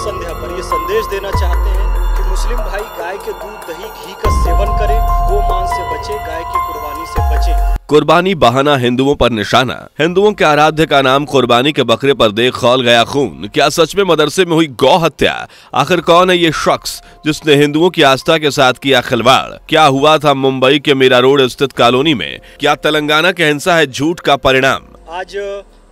संध्या पर ये संदेश देना चाहते हैं कि मुस्लिम भाई गाय के दूध, दही, घी का सेवन करें, गो मांस से बचें, गाय की कुर्बानी से बचें। कुर्बानी बहाना हिंदुओं पर निशाना। हिंदुओं के आराध्य का नाम कुर्बानी के बकरे पर देख खौल गया खून। क्या सच में मदरसे में हुई गौ हत्या? आखिर कौन है ये शख्स जिसने हिंदुओं की आस्था के साथ किया खिलवाड़? क्या हुआ था मुंबई के मीरा रोड स्थित कॉलोनी में? क्या तेलंगाना के हिंसा है झूठ का परिणाम? आज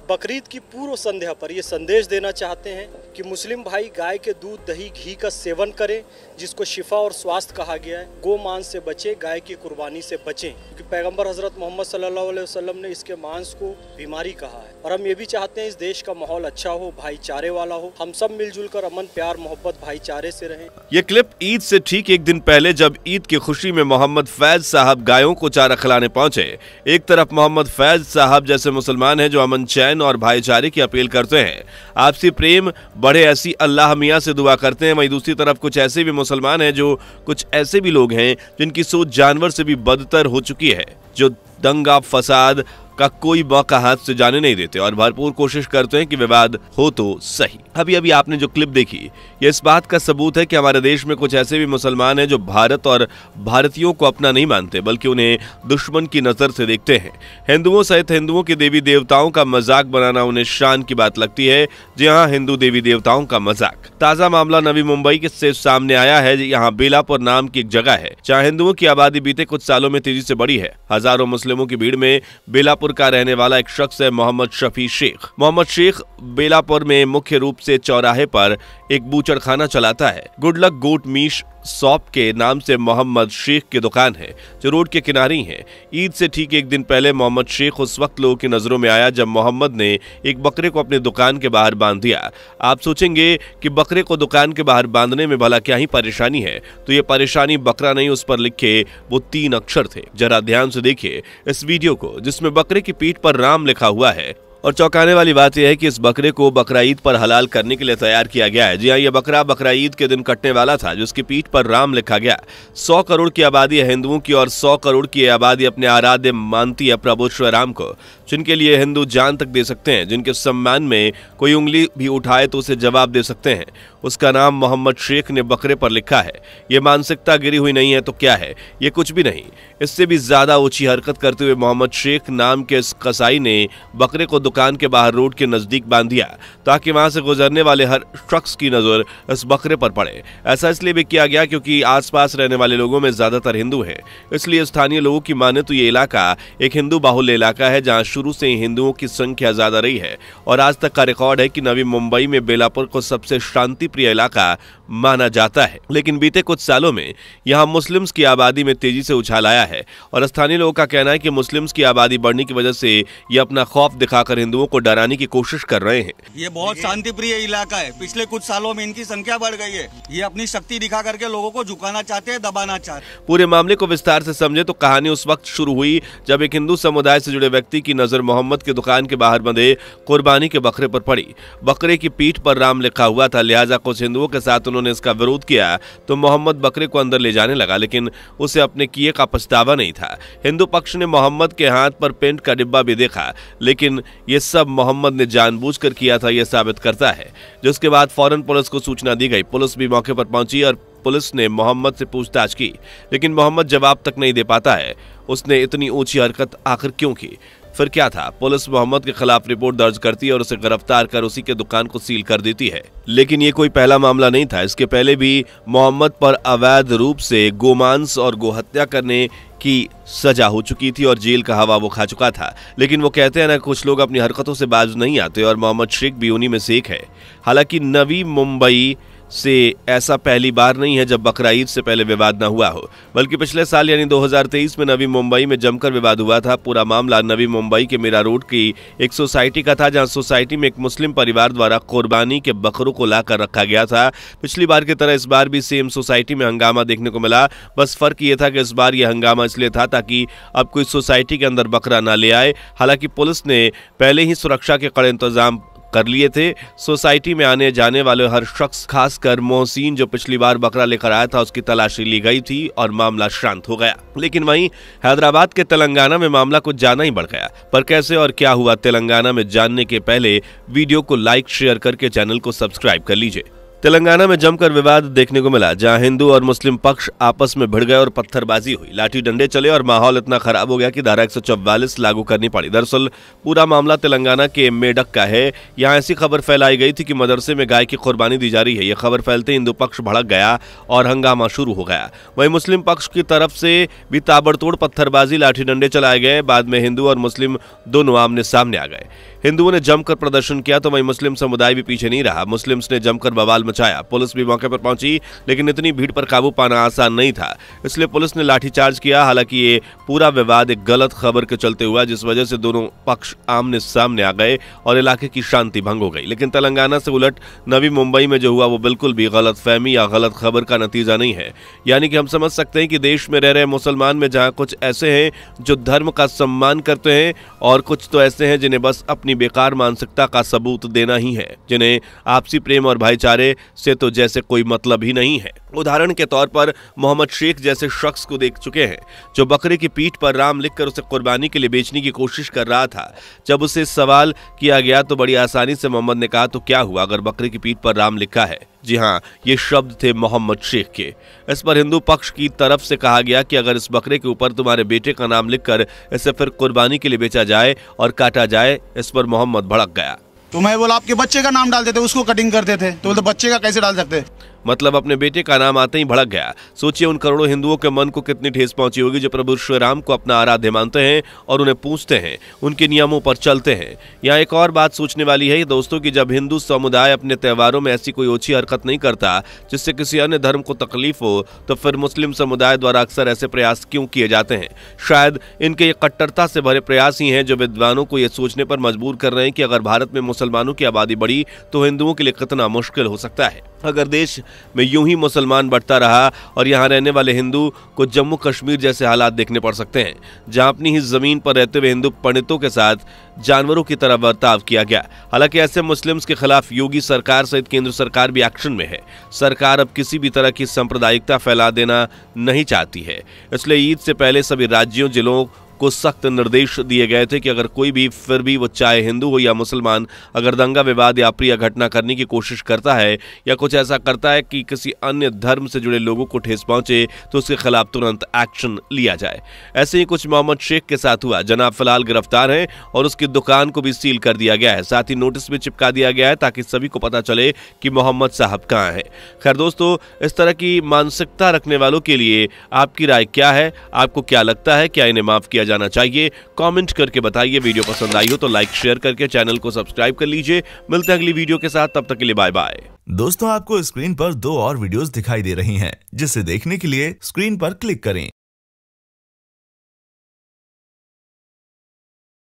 बकरीद की पूर्व संध्या पर ये संदेश देना चाहते हैं कि मुस्लिम भाई गाय के दूध, दही, घी का सेवन करें, जिसको शिफा और स्वास्थ्य कहा गया है। गो मांस से बचें, गाय की कुर्बानी से बचें, क्योंकि पैगंबर हजरत मोहम्मद सल्लल्लाहु अलैहि वसल्लम ने इसके मांस को बीमारी कहा है। और हम ये भी चाहते हैं इस देश का माहौल अच्छा हो, भाईचारे वाला हो, हम सब मिलजुल कर अमन, प्यार, मोहब्बत, भाईचारे से रहें। ये क्लिप ईद से ठीक एक दिन पहले, जब ईद की खुशी में मोहम्मद फैज साहब गायों को चारा खिलाने पहुंचे। एक तरफ मोहम्मद फैज साहब जैसे मुसलमान हैं जो अमन, चैन और भाईचारे की अपील करते हैं, आपसी प्रेम बढ़े ऐसी अल्लाह मियां से दुआ करते हैं। वहीं दूसरी तरफ कुछ ऐसे भी मुसलमान हैं, जो कुछ ऐसे भी लोग हैं जिनकी सोच जानवर से भी बदतर हो चुकी है, जो दंगा फसाद का कोई मौका हाथ से जाने नहीं देते और भरपूर कोशिश करते हैं कि विवाद हो तो सही। अभी आपने जो क्लिप देखी, ये इस बात का सबूत है कि हमारे देश में कुछ ऐसे भी मुसलमान हैं जो भारत और भारतीयों को अपना नहीं मानते, बल्कि उन्हें दुश्मन की नजर से देखते हैं। हिंदुओं सहित हिंदुओं के देवी देवताओं का मजाक बनाना उन्हें शान की बात लगती है। जी हाँ, हिंदू देवी देवताओं का मजाक। ताजा मामला नवी मुंबई से सामने आया है। यहाँ बेलापुर नाम की एक जगह है जहाँ हिंदुओं की आबादी बीते कुछ सालों में तेजी से बढ़ी है। हजारों मुस्लिमों की भीड़ में बेलापुर का रहने वाला एक शख्स है मोहम्मद शफी शेख। मोहम्मद शेख बेलापुर में मुख्य रूप से चौराहे पर एक बूचड़खाना चलाता है। Good luck goat meat shop के नाम से मोहम्मद शेख की दुकान है, जो रोड के किनारे ही है। ईद से ठीक एक दिन पहले मोहम्मद शेख उस वक्त लोगों की नजरों में आया जब मोहम्मद ने एक बकरे को अपनी दुकान के बाहर बांध दिया। आप सोचेंगे कि बकरे को दुकान के बाहर बांधने में भला क्या ही परेशानी है, तो ये परेशानी बकरा नहीं, उस पर लिखे वो 3 अक्षर थे। जरा ध्यान से देखिए इस वीडियो को, जिसमें बकरे की पीठ पर राम लिखा हुआ है। और चौंकाने वाली बात यह है कि इस बकरे को बकरा ईद पर हलाल करने के लिए तैयार किया गया है। जी हाँ, यह बकरा बकरा ईद के दिन कटने वाला था, जिसकी पीठ पर राम लिखा गया। 100 करोड़ की आबादी है हिंदुओं की, और 100 करोड़ की आबादी अपने आराध्य मानती है प्रभु श्री राम को, जिनके लिए हिंदू जान तक दे सकते हैं। जिनके सम्मान में कोई उंगली भी उठाए तो उसे जवाब दे सकते हैं। उसका नाम मोहम्मद शेख ने बकरे पर लिखा है। ये मानसिकता गिरी हुई नहीं है तो क्या है? ये कुछ भी नहीं। इससे भी ज्यादा ऊंची हरकत करते हुए मोहम्मद शेख नाम के इस कसाई ने बकरे को दुकान के बाहर रोड के नजदीक बांध दिया, ताकि वहां से गुजरने वाले हर शख्स की नजर इस बकरे पर पड़े। ऐसा इसलिए भी किया गया क्योंकि आसपास रहने वाले लोगों में ज्यादातर हिंदू हैं। इसलिए स्थानीय लोगों की माने तो ये इलाका एक हिंदू बाहुल्य इलाका है, जहां शुरू से ही हिंदुओं की संख्या ज्यादा रही है। और आज तक का रिकॉर्ड है कि नवी मुंबई में बेलापुर को सबसे शांति प्रिय इलाका माना जाता है। लेकिन बीते कुछ सालों में यहाँ मुस्लिम्स की आबादी में तेजी से उछाल आया है, और स्थानीय लोगों का कहना है कि मुस्लिम्स की आबादी बढ़ने की वजह से ये अपना खौफ दिखाकर हिंदुओं को डराने की कोशिश कर रहे हैं। ये बहुत शांति प्रिय इलाका है। पिछले कुछ सालों में इनकी संख्या बढ़ गई है। ये अपनी शक्ति दिखा करके लोगों को झुकाना चाहते हैं, दबाना चाहते हैं। पूरे मामले को विस्तार से समझे तो कहानी उस वक्त शुरू हुई जब एक हिंदू समुदाय से जुड़े व्यक्ति की नजर मोहम्मद की दुकान के बाहर बंधे कुर्बानी के बकरे पर पड़ी। बकरे की पीठ पर राम लिखा हुआ था, लिहाजा कुछ हिंदुओं के साथ उन्होंने इसका विरोध किया तो मोहम्मद बकरे को अंदर ले जाने लगा, लेकिन उसे अपने किए का पछतावा नहीं था। हिंदू पक्ष ने मोहम्मद के हाथ पर पेंट का डिब्बा भी देखा, लेकिन ये सब मोहम्मद ने जानबूझकर किया था, यह साबित करता है। जिसके बाद फौरन पुलिस को सूचना दी गई। पुलिस भी मौके पर पहुंची और पुलिस ने मोहम्मद से पूछताछ की, लेकिन मोहम्मद जवाब तक नहीं दे पाता है। उसने इतनी ऊंची हरकत आखिर क्यों की? फिर क्या था? पुलिस मोहम्मद के खिलाफ रिपोर्ट दर्ज करती है और उसे गिरफ्तार कर उसी के दुकान को सील कर देती है। लेकिन ये कोई पहला मामला नहीं था। इसके पहले भी मोहम्मद पर अवैध रूप से गोमांस और गोहत्या करने की सजा हो चुकी थी और जेल का हवा वो खा चुका था। लेकिन वो कहते हैं ना, कुछ लोग अपनी हरकतों से बाज नहीं आते, और मोहम्मद शेख भी उन्हीं में से एक है। हालांकि नवी मुंबई से ऐसा पहली बार नहीं है जब बकरा ईद से पहले विवाद न हुआ हो, बल्कि पिछले साल यानी 2023 में नवी मुंबई में जमकर विवाद हुआ था। पूरा मामला नवी मुंबई के मीरा रोड की एक सोसाइटी का था, जहां सोसाइटी में एक मुस्लिम परिवार द्वारा कुर्बानी के बकरों को लाकर रखा गया था। पिछली बार की तरह इस बार भी सेम सोसाइटी में हंगामा देखने को मिला। बस फर्क ये था कि इस बार यह हंगामा इसलिए था ताकि अब कोई सोसाइटी के अंदर बकरा ना ले आए। हालांकि पुलिस ने पहले ही सुरक्षा के कड़े इंतजाम कर लिए थे। सोसाइटी में आने जाने वाले हर शख्स, खासकर मोहसिन जो पिछली बार बकरा लेकर आया था, उसकी तलाशी ली गई थी और मामला शांत हो गया। लेकिन वहीं हैदराबाद के तेलंगाना में मामला कुछ ज्यादा ही बढ़ गया। पर कैसे और क्या हुआ तेलंगाना में, जानने के पहले वीडियो को लाइक शेयर करके चैनल को सब्सक्राइब कर लीजिए। तेलंगाना में जमकर विवाद देखने को मिला, जहां हिंदू और मुस्लिम पक्ष आपस में भिड़ गए और पत्थरबाजी हुई, लाठी डंडे चले और माहौल इतना खराब हो गया कि धारा 144 लागू करनी पड़ी। दरअसल पूरा मामला तेलंगाना के मेडक का है। यहां ऐसी खबर फैलाई गई थी कि मदरसे में गाय की कुर्बानी दी जा रही है। यह खबर फैलते हिंदू पक्ष भड़क गया और हंगामा शुरू हो गया। वहीं मुस्लिम पक्ष की तरफ से भी ताबड़तोड़ पत्थरबाजी, लाठी डंडे चलाए गए। बाद में हिंदू और मुस्लिम दोनों आमने सामने आ गए। हिंदुओं ने जमकर प्रदर्शन किया तो वहीं मुस्लिम समुदाय भी पीछे नहीं रहा। मुस्लिम्स ने जमकर बवाल मचाया। पुलिस भी मौके पर पहुंची, लेकिन इतनी भीड़ पर काबू पाना आसान नहीं था, इसलिए पुलिस ने लाठीचार्ज किया। हालांकि ये पूरा विवाद एक गलत खबर के चलते हुआ, जिस वजह से दोनों पक्ष आमने सामने आ गए और इलाके की शांति भंग हो गई। लेकिन तेलंगाना से उलट नवी मुंबई में जो हुआ वो बिल्कुल भी गलतफहमी या गलत खबर का नतीजा नहीं है। यानी कि हम समझ सकते हैं कि देश में रह रहे मुसलमान में जहां कुछ ऐसे हैं जो धर्म का सम्मान करते हैं और कुछ तो ऐसे हैं जिन्हें बस अपनी बेकार मानसिकता का सबूत देना ही है, जिन्हें आपसी प्रेम और भाईचारे से तो जैसे कोई मतलब ही नहीं है। उदाहरण के तौर पर मोहम्मद शेख जैसे शख्स को देख चुके हैं, जो बकरे की पीठ पर राम लिखकर उसे कुर्बानी के लिए बेचने की कोशिश कर रहा था। जब उसे सवाल किया गया तो बड़ी आसानी से मोहम्मद ने कहा, तो क्या हुआ अगर बकरे की पीठ पर राम लिखा है? जी हाँ, ये शब्द थे मोहम्मद शेख के। इस पर हिंदू पक्ष की तरफ से कहा गया कि अगर इस बकरे के ऊपर तुम्हारे बेटे का नाम लिखकर इसे फिर कुर्बानी के लिए बेचा जाए और काटा जाए। इस पर मोहम्मद भड़क गया। तो मैं बोला आपके बच्चे का नाम डाल देते, उसको कटिंग करते थे, तो बोलते बच्चे का कैसे डाल सकते? मतलब अपने बेटे का नाम आते ही भड़क गया। सोचिए उन करोड़ों हिंदुओं के मन को कितनी ठेस पहुंची होगी जो प्रभु श्री राम को अपना आराध्य मानते हैं और उन्हें पूजते हैं, उनके नियमों पर चलते हैं। यहाँ एक और बात सोचने वाली है दोस्तों कि जब हिंदू समुदाय अपने त्योहारों में ऐसी कोई ओछी हरकत नहीं करता जिससे किसी अन्य धर्म को तकलीफ हो, तो फिर मुस्लिम समुदाय द्वारा अक्सर ऐसे प्रयास क्यों किए जाते हैं? शायद इनके ये कट्टरता से भरे प्रयास ही हैं जो विद्वानों को ये सोचने पर मजबूर कर रहे हैं कि अगर भारत में मुसलमानों की आबादी बढ़ी तो हिंदुओं के लिए कितना मुश्किल हो सकता है। अगर देश में यूं ही मुसलमान बढ़ता रहा और यहाँ रहने वाले हिंदू को जम्मू कश्मीर जैसे हालात देखने पड़ सकते हैं, जहां अपनी ही जमीन पर रहते हुए हिंदू पंडितों के साथ जानवरों की तरह बर्ताव किया गया। हालांकि ऐसे मुस्लिम्स के खिलाफ योगी सरकार सहित केंद्र सरकार भी एक्शन में है। सरकार अब किसी भी तरह की सांप्रदायिकता फैला देना नहीं चाहती है, इसलिए ईद से पहले सभी राज्यों, जिलों को सख्त निर्देश दिए गए थे कि अगर कोई भी, फिर भी वो चाहे हिंदू हो या मुसलमान, अगर दंगा विवाद या अप्रिय घटना करने की कोशिश करता है या कुछ ऐसा करता है कि किसी अन्य धर्म से जुड़े लोगों को ठेस पहुंचे, तो उसके खिलाफ तुरंत एक्शन लिया जाए। ऐसे ही कुछ मोहम्मद शेख के साथ हुआ। जनाब फिलहाल गिरफ्तार हैं और उसकी दुकान को भी सील कर दिया गया है। साथ ही नोटिस भी चिपका दिया गया है ताकि सभी को पता चले कि मोहम्मद साहब कहां है। खैर दोस्तों, इस तरह की मानसिकता रखने वालों के लिए आपकी राय क्या है? आपको क्या लगता है? क्या इन्हें माफ किया जाना चाहिए? कमेंट करके बताइए। वीडियो पसंद आई हो तो लाइक शेयर करके चैनल को सब्सक्राइब कर लीजिए। मिलते हैं अगली वीडियो के साथ, तब तक के लिए बाय बाय। दोस्तों, आपको स्क्रीन पर 2 और वीडियोस दिखाई दे रही हैं, जिसे देखने के लिए स्क्रीन पर क्लिक करें।